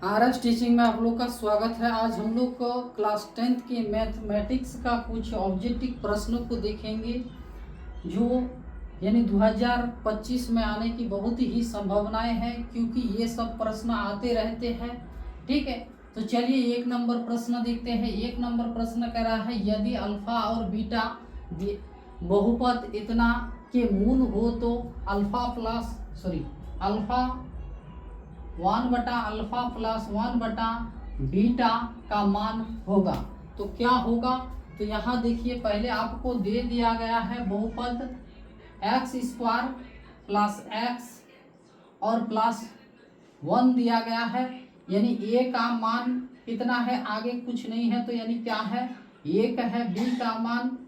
RS teaching में आप लोग का स्वागत है। आज हम लोग को क्लास 10th के मैथमेटिक्स का कुछ ऑब्जेक्टिव प्रश्नों को देखेंगे जो यानी 2025 में आने की बहुत ही संभावनाएं हैं, क्योंकि ये सब प्रश्न आते रहते हैं। ठीक है, तो चलिए एक नंबर प्रश्न देखते हैं। एक नंबर प्रश्न कह रहा है, यदि अल्फा और बीटा बहुपद इतना के मूल हो तो अल्फा 1/α+1 बीटा का मान होगा। तो क्या होगा? तो यहाँ देखिए, पहले आपको दे दिया गया है बहुपद x² + x और +1 दिया गया है, यानी a का मान कितना है, आगे कुछ नहीं है, तो यानी क्या है, 1 है। b का मान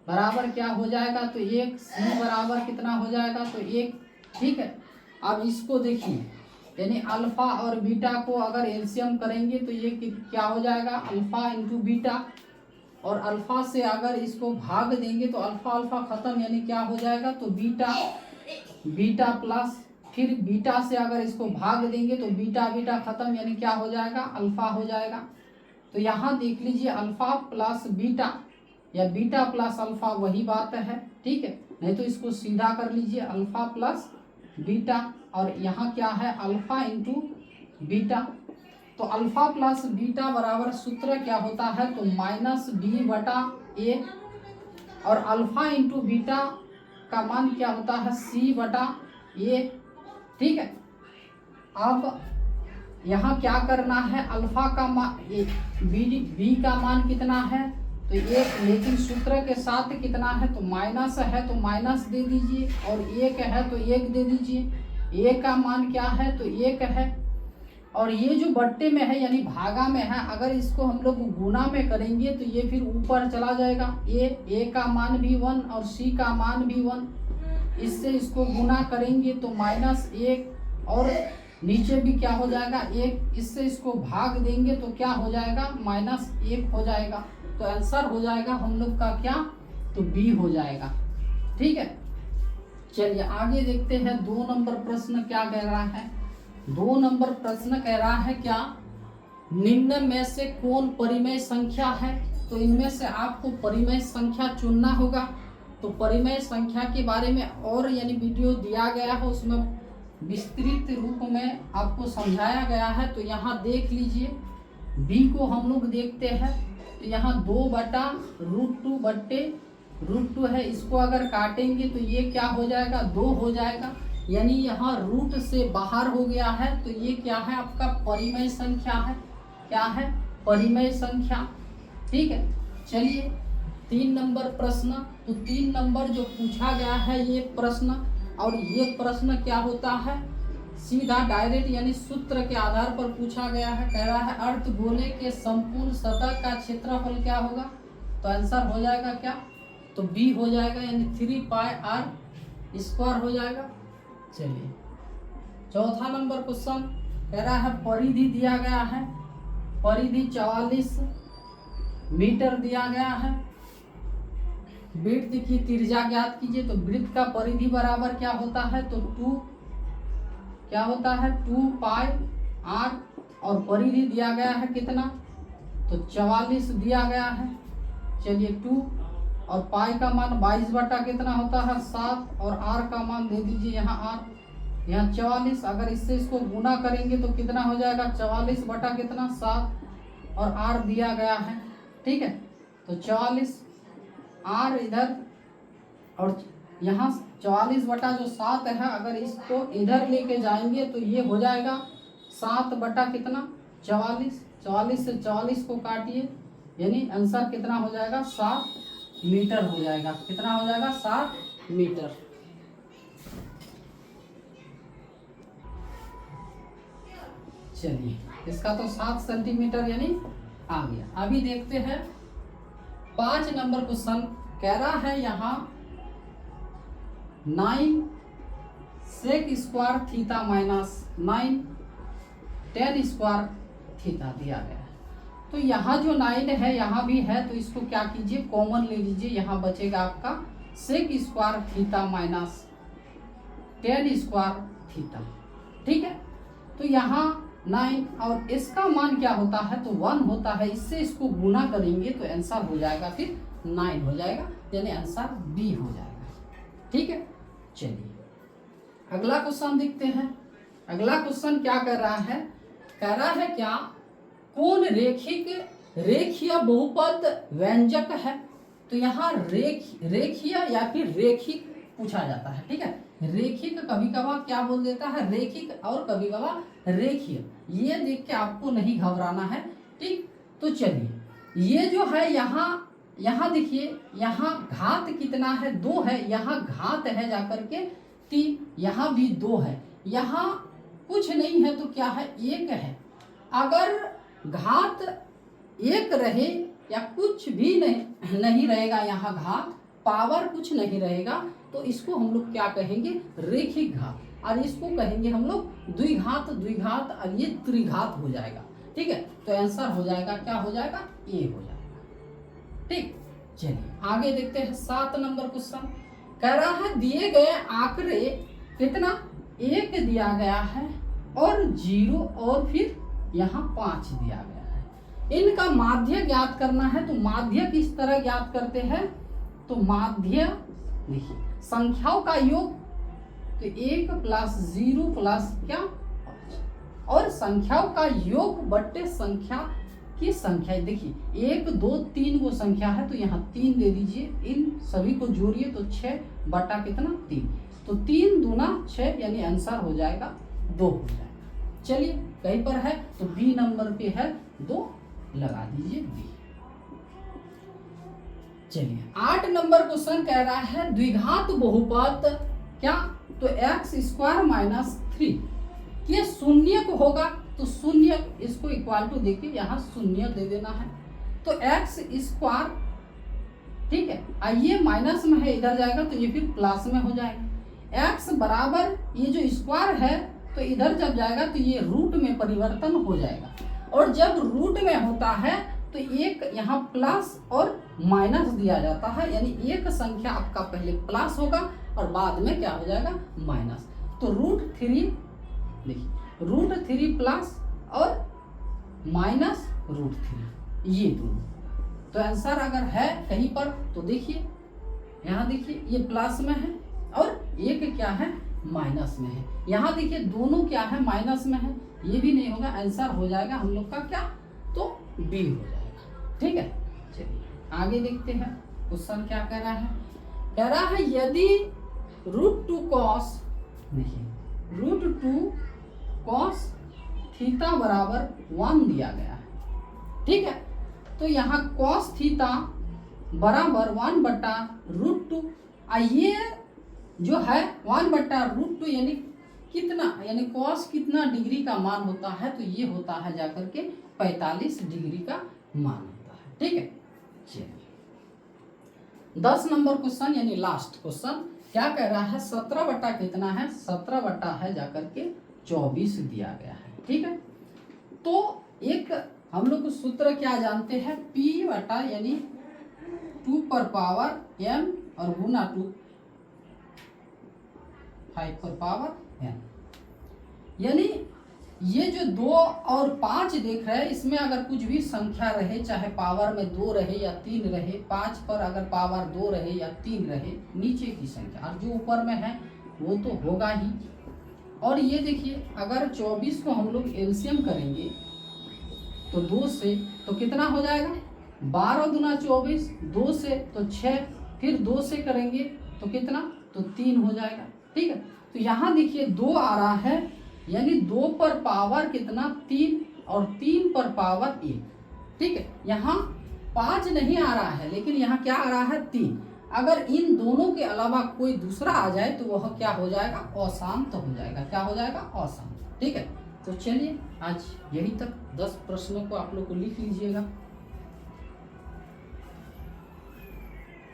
बराबर क्या हो जाएगा, तो 1। c बराबर कितना हो जाएगा, तो 1। ठीक है, अब इसको देखिए, यानी अल्फा और बीटा को अगर एलसीएम करेंगे तो ये क्या हो जाएगा, अल्फा इंटू बीटा, और अल्फा से अगर इसको भाग देंगे तो अल्फा अल्फा खत्म, यानी क्या हो जाएगा, तो बीटा प्लस, फिर बीटा से अगर इसको भाग देंगे तो बीटा खत्म, यानी क्या हो जाएगा, अल्फा हो जाएगा। तो यहाँ देख लीजिए, अल्फा प्लस बीटा या बीटा प्लस अल्फा वही बात है। ठीक है, नहीं तो इसको सीधा कर लीजिए, अल्फा प्लस बीटा, और यहाँ क्या है, अल्फा इंटू बीटा। तो अल्फा प्लस बीटा बराबर सूत्र क्या होता है, तो -b/a, और अल्फा इंटू बीटा का मान क्या होता है, c/a। ठीक है, अब यहाँ क्या करना है, अल्फा का मान बी का मान कितना है, तो 1, लेकिन सूत्र के साथ कितना है, तो माइनस है तो माइनस दे दीजिए, और 1 है तो 1 दे दीजिए। a का मान क्या है, तो 1 है, और ये जो बट्टे में है यानी भागा में है, अगर इसको हम लोग गुना में करेंगे तो ये फिर ऊपर चला जाएगा। a का मान भी 1 और c का मान भी 1, इससे इसको गुना करेंगे तो -1, और नीचे भी क्या हो जाएगा, 1, इससे इसको भाग देंगे तो क्या हो जाएगा, -1 हो जाएगा। तो आंसर हो जाएगा हम लोग का क्या, तो बी हो जाएगा। ठीक है, चलिए आगे देखते हैं। 2 नंबर प्रश्न क्या कह रहा है। 2 नंबर प्रश्न कह रहा है, क्या निम्न में से कौन परिमेय संख्या है। तो इनमें से आपको परिमेय संख्या चुनना होगा। तो परिमेय संख्या के बारे में और यानी वीडियो दिया गया है, उसमें विस्तृत रूप में आपको समझाया गया है। तो यहाँ देख लीजिए, बी को हम लोग देखते हैं। तो यहाँ 2/√2 बट्टे √2 है, इसको अगर काटेंगे तो ये क्या हो जाएगा, 2 हो जाएगा, यानी यहाँ रूट से बाहर हो गया है। तो ये क्या है, आपका परिमेय संख्या है। क्या है, परिमेय संख्या। ठीक है, चलिए 3 नंबर प्रश्न। तो 3 नंबर जो पूछा गया है ये प्रश्न, और ये प्रश्न क्या होता है, सीधा डायरेक्ट यानी सूत्र के आधार पर पूछा गया है। कह रहा है, अर्धगोले के संपूर्ण सतह का क्षेत्रफल क्या होगा। तो आंसर हो जाएगा क्या, तो बी हो जाएगा, यानी 3πr² हो जाएगा। चलिए चौथा नंबर क्वेश्चन कह रहा है, परिधि दिया गया है, परिधि 44 मीटर दिया गया है, वृत्त की त्रिज्या ज्ञात कीजिए। तो वृत्त का परिधि बराबर क्या होता है, तो 2πr, और परिधि दिया गया है कितना, तो 44 दिया गया है। चलिए 2 और पाई का मान 22 कितना होता है, 7, और आर का मान दे दीजिए यहाँ आर, यहाँ 44। अगर इससे इसको गुना करेंगे तो कितना हो जाएगा, 44 कितना 7, और आर दिया गया है। ठीक है, तो 44 आर इधर, और यहाँ 44 जो 7 है, अगर इसको इधर लेके जाएंगे तो ये हो जाएगा 7 कितना 44। 44 से 44 को काटिए, यानी आंसर कितना हो जाएगा, 7 मीटर हो जाएगा। कितना हो जाएगा, 7 मीटर। चलिए इसका तो 7 सेंटीमीटर यानी आ गया। अभी देखते हैं 5 नंबर क्वेश्चन। कह रहा है यहाँ 9 sec² थीटा -9 tan² थीटा दिया गया है। तो यहाँ जो 9 है यहाँ भी है, तो इसको क्या कीजिए, कॉमन ले लीजिए। यहाँ बचेगा आपका sec² थीटा tan² थीटा। ठीक है, तो यहाँ 9 और इसका मान क्या होता है तो 1 होता है। इससे इसको गुना करेंगे तो आंसर हो जाएगा फिर 9 हो जाएगा, यानी आंसर बी हो जाएगा। ठीक है, चलिए अगला क्वेश्चन देखते हैं। अगला क्वेश्चन क्या कर रहा है, कह रहा है क्या कौन रेखीय बहुपद व्यंजक है। तो यहाँ रेखीय या फिर रेखिक पूछा जाता है। ठीक है, रेखिक कभी कभार क्या बोल देता है रेखिक, और कभी कभार रेखीय। ये देख के आपको नहीं घबराना है। ठीक, तो चलिए ये जो है यहाँ देखिए, यहाँ घात कितना है 2 है, यहाँ घात है जाकर के 3, यहाँ भी 2 है, यहाँ कुछ नहीं है तो क्या है 1 है। अगर घात 1 रहे या कुछ भी नहीं रहेगा, यहाँ घात पावर कुछ नहीं रहेगा, तो इसको हम लोग क्या कहेंगे रेखिक घात, और इसको कहेंगे हम लोग द्विघात और ये त्रिघात हो जाएगा। ठीक है, तो आंसर हो जाएगा क्या हो जाएगा ए हो जाएगा। ठीक, चलिए आगे देखते हैं 7 नंबर क्वेश्चन। कह रहा है दिए गए आंकड़े कितना 1 दिया गया है और 0 और फिर यहाँ 5 दिया गया है। इनका माध्य ज्ञात करना है। तो माध्य किस तरह ज्ञात करते हैं, तो माध्य देखिए संख्याओं का योग, तो 1 + 0 + क्या 5, और संख्याओं का योग बट्टे संख्या की संख्या। देखिए 1 2 3 वो संख्या है, तो यहाँ 3 दे दीजिए, इन सभी को जोड़िए तो 6 बटा कितना 3, तो 3 दूना 6, यानी आंसर हो जाएगा 2 हो जाएगा। चलिए कहीं पर है तो बी नंबर पे है 2, लगा दीजिए बी। चलिए 8 नंबर क्वेश्चन कह रहा है द्विघात बहुपद क्या, तो x² - 3 ये शून्य को होगा, तो शून्य इसको इक्वल टू देखिए यहाँ शून्य दे देना है, तो x²। ठीक है, ये माइनस में है, इधर जाएगा तो ये फिर प्लस में हो जाएगा। x बराबर ये जो स्क्वायर है तो इधर जब जाएगा तो ये रूट में परिवर्तन हो जाएगा, और जब रूट में होता है तो एक यहाँ प्लस और माइनस दिया जाता है, यानी एक संख्या आपका पहले प्लस होगा और बाद में क्या हो जाएगा माइनस। तो √3 देखिए √3 प्लस और माइनस √3 ये दोनों। तो आंसर अगर है कहीं पर तो देखिए यहाँ देखिए ये प्लस में है और एक क्या है माइनस में है। यहाँ देखिए दोनों क्या है माइनस में है, ये भी नहीं होगा, आंसर हो जाएगा हम लोग का क्या तो बी हो जाएगा। ठीक है, चलिए आगे देखते हैं क्वेश्चन क्या कह रहा है। कह रहा है यदि √2 cos देखिए √2 cos थीटा बराबर 1 दिया गया है। ठीक है, तो यहाँ cos थीटा बराबर 1 बटा √2, ये जो है 1 बटा √2 यानी कितना, यानी cos कितना डिग्री का मान होता है, तो ये होता है जाकर के 45 डिग्री का मान होता है। ठीक है, चलिए 10 नंबर क्वेश्चन यानी लास्ट क्वेश्चन क्या कह रहा है 17 बटा कितना है 17 बटा है जाकर के 24 दिया गया है। ठीक है, तो एक हम लोग सूत्र क्या जानते हैं P बटा यानी 2 पर पावर m और गुना 2 5 पर पावर n, यानी ये जो 2 और 5 देख रहे हैं इसमें अगर कुछ भी संख्या रहे, चाहे पावर में 2 रहे या 3 रहे, 5 पर अगर पावर 2 रहे या 3 रहे नीचे की संख्या, और जो ऊपर में है वो तो होगा ही। और ये देखिए अगर 24 को हम लोग एलसीएम करेंगे तो 2 से तो कितना हो जाएगा 12 दूना 24, 2 से तो 6, फिर 2 से करेंगे तो कितना तो 3 हो जाएगा। ठीक है, तो यहाँ देखिए 2 आ रहा है, यानी 2 पर पावर कितना 3 और 3 पर पावर 1। ठीक है, यहाँ 5 नहीं आ रहा है, लेकिन यहाँ क्या आ रहा है 3। अगर इन दोनों के अलावा कोई दूसरा आ जाए तो वह क्या हो जाएगा अशांत हो जाएगा। क्या हो जाएगा अशांत। ठीक है, तो चलिए आज यहीं तक 10 प्रश्नों को आप लोग को लिख लीजिएगा।